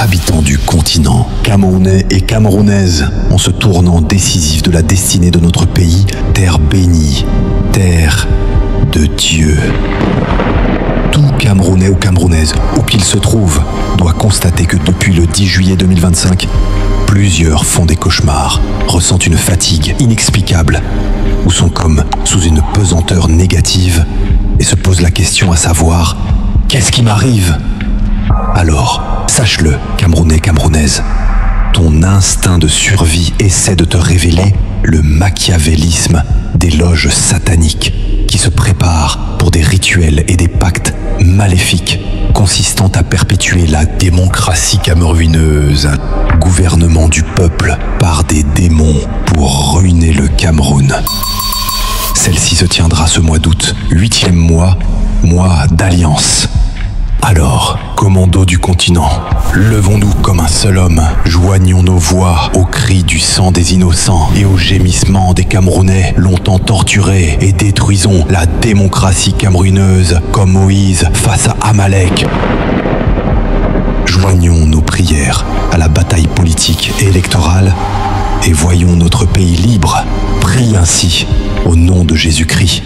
habitants du continent, Camerounais et Camerounaises, en ce tournant décisif de la destinée de notre pays, terre bénie, terre de Dieu. Tout Camerounais ou Camerounaise, où qu'il se trouve, doit constater que depuis le 10 juillet 2025, plusieurs font des cauchemars, ressentent une fatigue inexplicable, ou sont comme sous une pesanteur négative, et se posent la question à savoir « Qu'est-ce qui m'arrive ?» Alors, sache-le, Camerounais, Camerounaise, ton instinct de survie essaie de te révéler le machiavélisme des loges sataniques qui se préparent pour des rituels et des pactes maléfiques consistant à perpétuer la démocratie camerounaise, un gouvernement du peuple par des démons pour ruiner le Cameroun. Celle-ci se tiendra ce mois d'août, 8e mois d'alliance. Alors, commandos du continent, levons-nous comme un seul homme, joignons nos voix aux cris du sang des innocents et aux gémissements des Camerounais longtemps torturés et détruisons la démocratie camerounaise comme Moïse face à Amalek. Joignons nos prières à la bataille politique et électorale et voyons notre pays libre. Prie ainsi au nom de Jésus-Christ.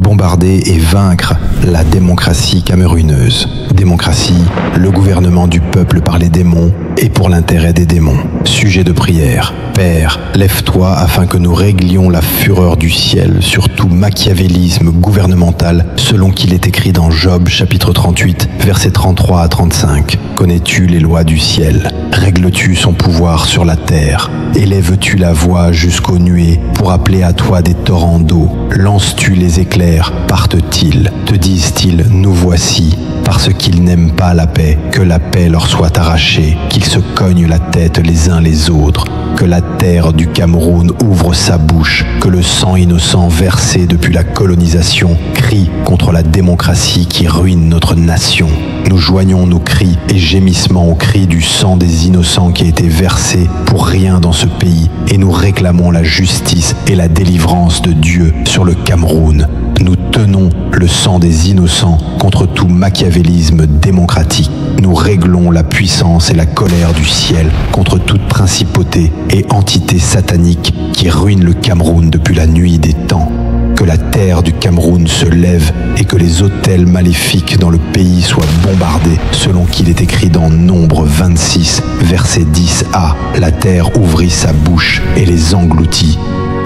Bombarder et vaincre la démocratie camerounaise. Démocratie, le gouvernement du peuple par les démons et pour l'intérêt des démons. Sujet de prière. Père, lève-toi afin que nous réglions la fureur du ciel sur tout machiavélisme gouvernemental selon qu'il est écrit dans Job chapitre 38, versets 33 à 35. Connais-tu les lois du ciel? Règles-tu son pouvoir sur la terre? Élèves-tu la voix jusqu'aux nuées pour appeler à toi des torrents d'eau? Lances-tu les éclairs? Partent-ils? Te disent-ils, nous voici? Parce qu'ils n'aiment pas la paix, que la paix leur soit arrachée, qu'ils se cognent la tête les uns les autres, que la terre du Cameroun ouvre sa bouche, que le sang innocent versé depuis la colonisation crie contre la démocratie qui ruine notre nation. Nous joignons nos cris et gémissements aux cris du sang des innocents qui a été versé pour rien dans ce pays et nous réclamons la justice et la délivrance de Dieu sur le Cameroun. Nous tenons le sang des innocents contre tout machiavélisme démocratique. Nous réglons la puissance et la colère du ciel contre toute principauté et entité satanique qui ruine le Cameroun depuis la nuit des temps. Que la terre du Cameroun se lève et que les autels maléfiques dans le pays soient bombardés selon qu'il est écrit dans Nombre 26, verset 10a. La terre ouvrit sa bouche et les engloutit.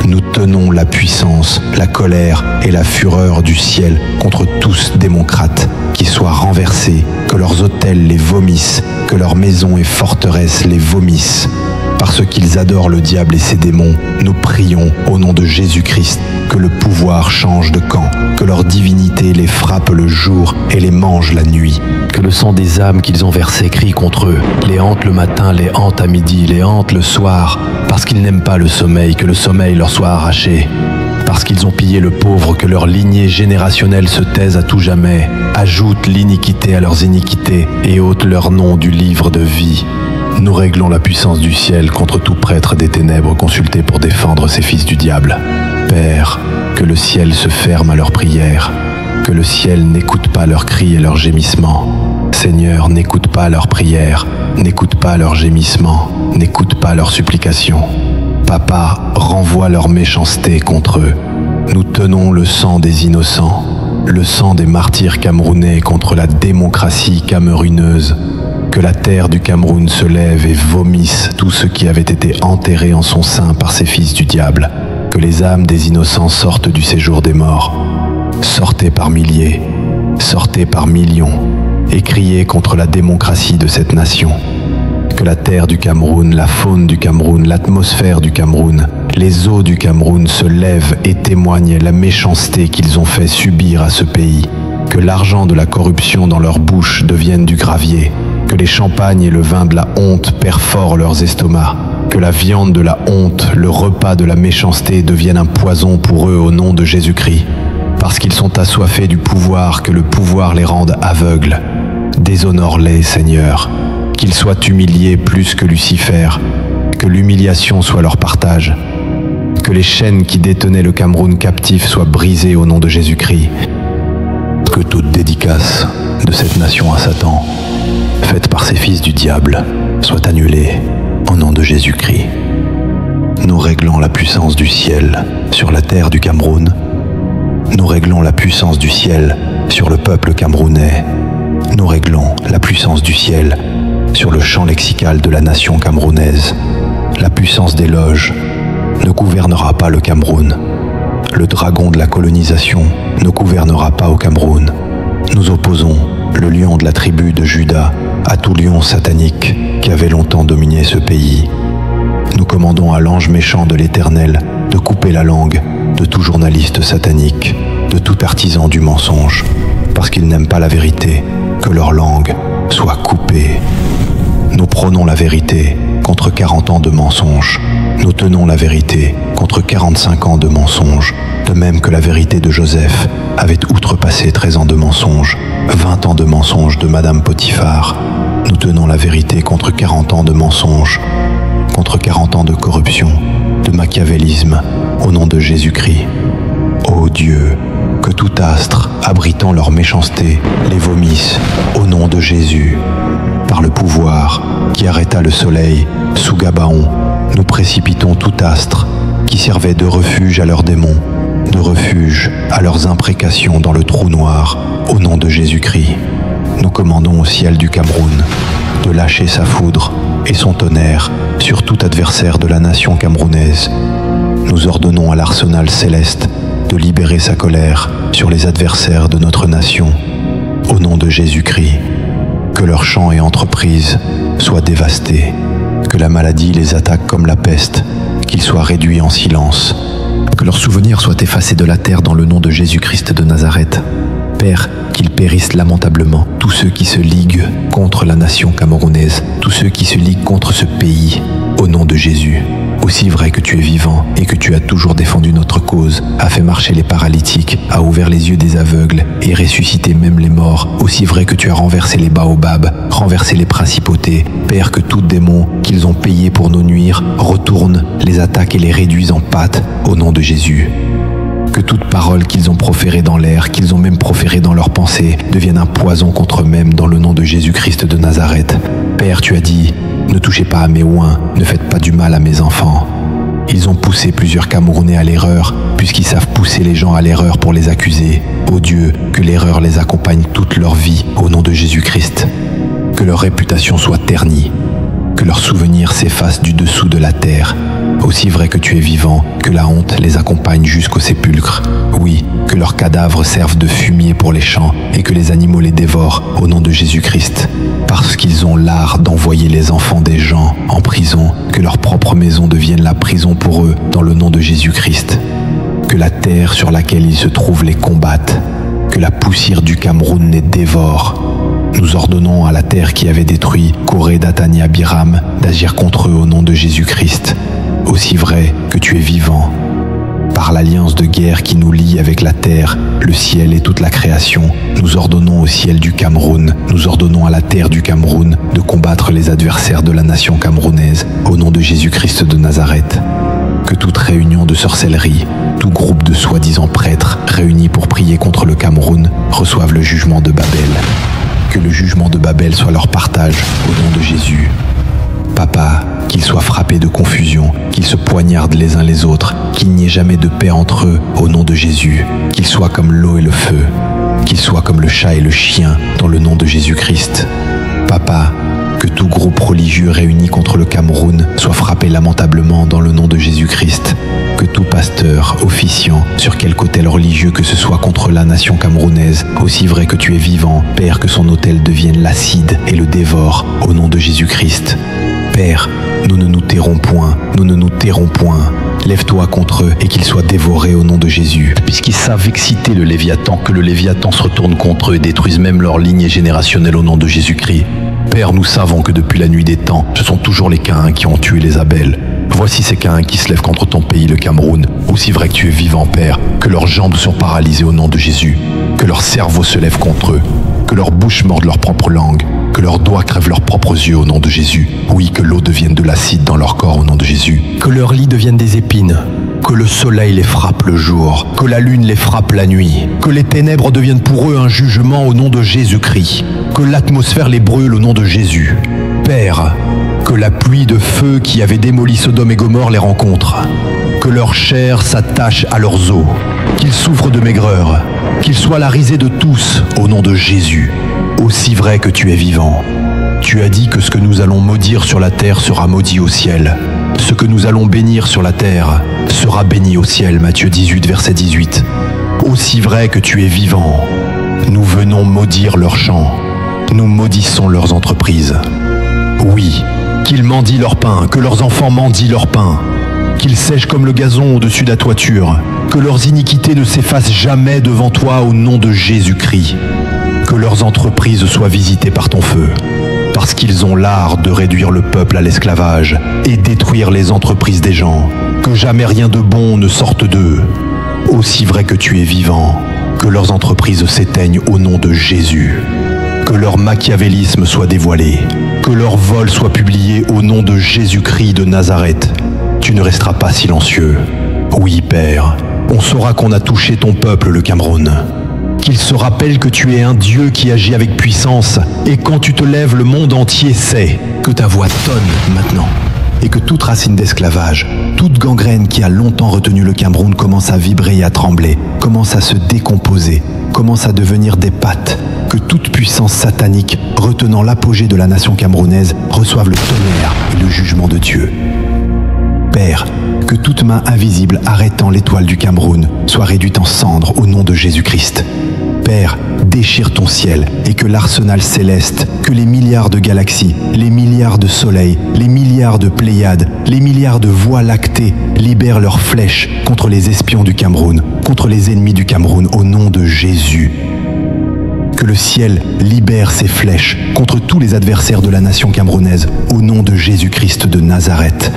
Nous tenons la puissance, la colère et la fureur du ciel contre tous démocrates, qui soient renversés, que leurs autels les vomissent, que leurs maisons et forteresses les vomissent. Parce qu'ils adorent le diable et ses démons, nous prions au nom de Jésus-Christ que le pouvoir change de camp, que leur divinité les frappe le jour et les mange la nuit, que le sang des âmes qu'ils ont versé crie contre eux, les hante le matin, les hante à midi, les hante le soir, parce qu'ils n'aiment pas le sommeil, que le sommeil leur soit arraché. Parce qu'ils ont pillé le pauvre, que leur lignée générationnelle se taise à tout jamais, ajoute l'iniquité à leurs iniquités et ôte leur nom du livre de vie. Nous réglons la puissance du ciel contre tout prêtre des ténèbres consulté pour défendre ces fils du diable. Père, que le ciel se ferme à leurs prières, que le ciel n'écoute pas leurs cris et leurs gémissements. Seigneur, n'écoute pas leurs prières, n'écoute pas leurs gémissements, n'écoute pas leurs supplications. Papa, renvoie leur méchanceté contre eux. Nous tenons le sang des innocents, le sang des martyrs camerounais contre la démocratie camerounaise. Que la terre du Cameroun se lève et vomisse tout ce qui avait été enterré en son sein par ces fils du diable. Que les âmes des innocents sortent du séjour des morts. Sortez par milliers, sortez par millions, et criez contre la démocratie de cette nation. Que la terre du Cameroun, la faune du Cameroun, l'atmosphère du Cameroun, les eaux du Cameroun se lèvent et témoignent la méchanceté qu'ils ont fait subir à ce pays. Que l'argent de la corruption dans leur bouche devienne du gravier. Que les champagnes et le vin de la honte perforent leurs estomacs. Que la viande de la honte, le repas de la méchanceté devienne un poison pour eux au nom de Jésus-Christ. Parce qu'ils sont assoiffés du pouvoir, que le pouvoir les rende aveugles. Déshonore-les, Seigneur. Qu'ils soient humiliés plus que Lucifer. Que l'humiliation soit leur partage. Que les chaînes qui détenaient le Cameroun captif soient brisées au nom de Jésus-Christ. Que toute dédicace de cette nation à Satan faite par ces fils du diable, soit annulée au nom de Jésus-Christ. Nous réglons la puissance du ciel sur la terre du Cameroun. Nous réglons la puissance du ciel sur le peuple camerounais. Nous réglons la puissance du ciel sur le champ lexical de la nation camerounaise. La puissance des loges ne gouvernera pas le Cameroun. Le dragon de la colonisation ne gouvernera pas au Cameroun. Nous opposons le lion de la tribu de Juda à tout lion satanique qui avait longtemps dominé ce pays. Nous commandons à l'ange méchant de l'Éternel de couper la langue de tout journaliste satanique, de tout artisan du mensonge, parce qu'ils n'aiment pas la vérité, que leur langue soit coupée. Nous prônons la vérité contre 40 ans de mensonges. Nous tenons la vérité contre 45 ans de mensonges, de même que la vérité de Joseph avait outrepassé 13 ans de mensonges, 20 ans de mensonges de Madame Potiphar. Nous tenons la vérité contre 40 ans de mensonges, contre 40 ans de corruption, de machiavélisme, au nom de Jésus-Christ. Ô Dieu, que tout astre abritant leur méchanceté les vomisse au nom de Jésus. Par le pouvoir qui arrêta le soleil sous Gabaon, nous précipitons tout astre qui servait de refuge à leurs démons, de refuge à leurs imprécations dans le trou noir, au nom de Jésus-Christ. Nous commandons au ciel du Cameroun de lâcher sa foudre et son tonnerre sur tout adversaire de la nation camerounaise. Nous ordonnons à l'arsenal céleste de libérer sa colère sur les adversaires de notre nation, au nom de Jésus-Christ. Que leurs champs et entreprises soient dévastés, que la maladie les attaque comme la peste, qu'ils soient réduits en silence, que leurs souvenirs soient effacés de la terre dans le nom de Jésus-Christ de Nazareth. Père, qu'ils périssent lamentablement, tous ceux qui se liguent contre la nation camerounaise, tous ceux qui se liguent contre ce pays, au nom de Jésus. Aussi vrai que tu es vivant et que tu as toujours défendu notre cause, a fait marcher les paralytiques, a ouvert les yeux des aveugles et ressuscité même les morts, aussi vrai que tu as renversé les baobabs, renversé les principautés, Père, que tout démon qu'ils ont payé pour nous nuire retourne, les attaque et les réduise en pâte, au nom de Jésus. Que toute parole qu'ils ont proférée dans l'air, qu'ils ont même proférée dans leurs pensées, devienne un poison contre eux-mêmes dans le nom de Jésus-Christ de Nazareth. Père, tu as dit, ne touchez pas à mes oins, ne faites pas du mal à mes enfants. Ils ont poussé plusieurs Camerounais à l'erreur, puisqu'ils savent pousser les gens à l'erreur pour les accuser. Ô Dieu, que l'erreur les accompagne toute leur vie, au nom de Jésus-Christ. Que leur réputation soit ternie, que leurs souvenirs s'effacent du dessous de la terre. Aussi vrai que tu es vivant, que la honte les accompagne jusqu'au sépulcre. Oui, que leurs cadavres servent de fumier pour les champs et que les animaux les dévorent au nom de Jésus-Christ. Parce qu'ils ont l'art d'envoyer les enfants des gens en prison, que leur propre maison devienne la prison pour eux dans le nom de Jésus-Christ. Que la terre sur laquelle ils se trouvent les combatte, que la poussière du Cameroun les dévore. Nous ordonnons à la terre qui avait détruit Corée, Dathan et Abiram d'agir contre eux au nom de Jésus-Christ. Aussi vrai que tu es vivant. Par l'alliance de guerre qui nous lie avec la terre, le ciel et toute la création, nous ordonnons au ciel du Cameroun, nous ordonnons à la terre du Cameroun de combattre les adversaires de la nation camerounaise au nom de Jésus-Christ de Nazareth. Que toute réunion de sorcellerie, tout groupe de soi-disant prêtres réunis pour prier contre le Cameroun reçoivent le jugement de Babel. Que le jugement de Babel soit leur partage au nom de Jésus. Papa, qu'ils soient frappés de confusion, qu'ils se poignardent les uns les autres, qu'il n'y ait jamais de paix entre eux au nom de Jésus, qu'ils soient comme l'eau et le feu, qu'ils soient comme le chat et le chien dans le nom de Jésus-Christ. Papa, que tout groupe religieux réuni contre le Cameroun soit frappé lamentablement dans le nom de Jésus-Christ. Que tout pasteur, officiant, sur quelque autel religieux que ce soit contre la nation camerounaise, aussi vrai que tu es vivant, Père, que son autel devienne l'acide et le dévore, au nom de Jésus-Christ. Père, nous ne nous tairons point, nous ne nous tairons point. Lève-toi contre eux et qu'ils soient dévorés au nom de Jésus. Puisqu'ils savent exciter le Léviathan, que le Léviathan se retourne contre eux et détruise même leur lignée générationnelle au nom de Jésus-Christ. Père, nous savons que depuis la nuit des temps, ce sont toujours les Caïns qui ont tué les Abel. Voici ces Caïns qui se lèvent contre ton pays, le Cameroun. Aussi vrai que tu es vivant, Père, que leurs jambes sont paralysées au nom de Jésus, que leur cerveau se lève contre eux, que leur bouche morde leur propre langue, que leurs doigts crèvent leurs propres yeux au nom de Jésus. Oui, que l'eau devienne de l'acide dans leur corps au nom de Jésus. Que leurs lits deviennent des épines, Que le soleil les frappe le jour, que la lune les frappe la nuit, que les ténèbres deviennent pour eux un jugement au nom de Jésus-Christ, que l'atmosphère les brûle au nom de Jésus. Père, que la pluie de feu qui avait démoli Sodome et Gomorrhe les rencontre, que leur chair s'attache à leurs os, qu'ils souffrent de maigreur, qu'ils soient la risée de tous au nom de Jésus, aussi vrai que tu es vivant. Tu as dit que ce que nous allons maudire sur la terre sera maudit au ciel. Ce que nous allons bénir sur la terre sera béni au ciel. Matthieu 18, verset 18. Aussi vrai que tu es vivant, nous venons maudire leurs champs. Nous maudissons leurs entreprises. Oui, qu'ils mendient leur pain, que leurs enfants mendient leur pain, qu'ils sèchent comme le gazon au-dessus de la toiture, que leurs iniquités ne s'effacent jamais devant toi au nom de Jésus-Christ, que leurs entreprises soient visitées par ton feu, parce qu'ils ont l'art de réduire le peuple à l'esclavage et détruire les entreprises des gens, que jamais rien de bon ne sorte d'eux. Aussi vrai que tu es vivant, que leurs entreprises s'éteignent au nom de Jésus, que leur machiavélisme soit dévoilé, que leur vol soit publié au nom de Jésus-Christ de Nazareth. Tu ne resteras pas silencieux. Oui, Père, on saura qu'on a touché ton peuple, le Cameroun. Qu'il se rappelle que tu es un Dieu qui agit avec puissance, et quand tu te lèves, le monde entier sait que ta voix tonne maintenant, et que toute racine d'esclavage, toute gangrène qui a longtemps retenu le Cameroun commence à vibrer et à trembler, commence à se décomposer, commence à devenir des pattes, que toute puissance satanique retenant l'apogée de la nation camerounaise reçoive le tonnerre et le jugement de Dieu. Père, que toute main invisible arrêtant l'étoile du Cameroun soit réduite en cendres au nom de Jésus-Christ. Père, déchire ton ciel et que l'arsenal céleste, que les milliards de galaxies, les milliards de soleils, les milliards de Pléiades, les milliards de voies lactées libèrent leurs flèches contre les espions du Cameroun, contre les ennemis du Cameroun au nom de Jésus. Que le ciel libère ses flèches contre tous les adversaires de la nation camerounaise au nom de Jésus-Christ de Nazareth.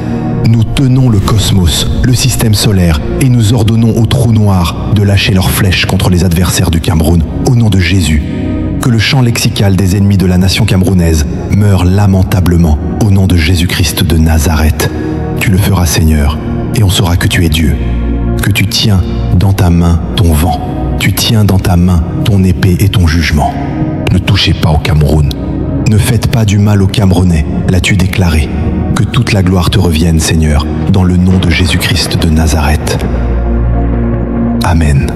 Nous tenons le cosmos, le système solaire, et nous ordonnons aux trous noirs de lâcher leurs flèches contre les adversaires du Cameroun, au nom de Jésus. Que le champ lexical des ennemis de la nation camerounaise meure lamentablement, au nom de Jésus-Christ de Nazareth. Tu le feras, Seigneur, et on saura que tu es Dieu, que tu tiens dans ta main ton vent, tu tiens dans ta main ton épée et ton jugement. Ne touchez pas au Cameroun. Ne faites pas du mal aux Camerounais, l'as-tu déclaré. Que toute la gloire te revienne, Seigneur, dans le nom de Jésus-Christ de Nazareth. Amen.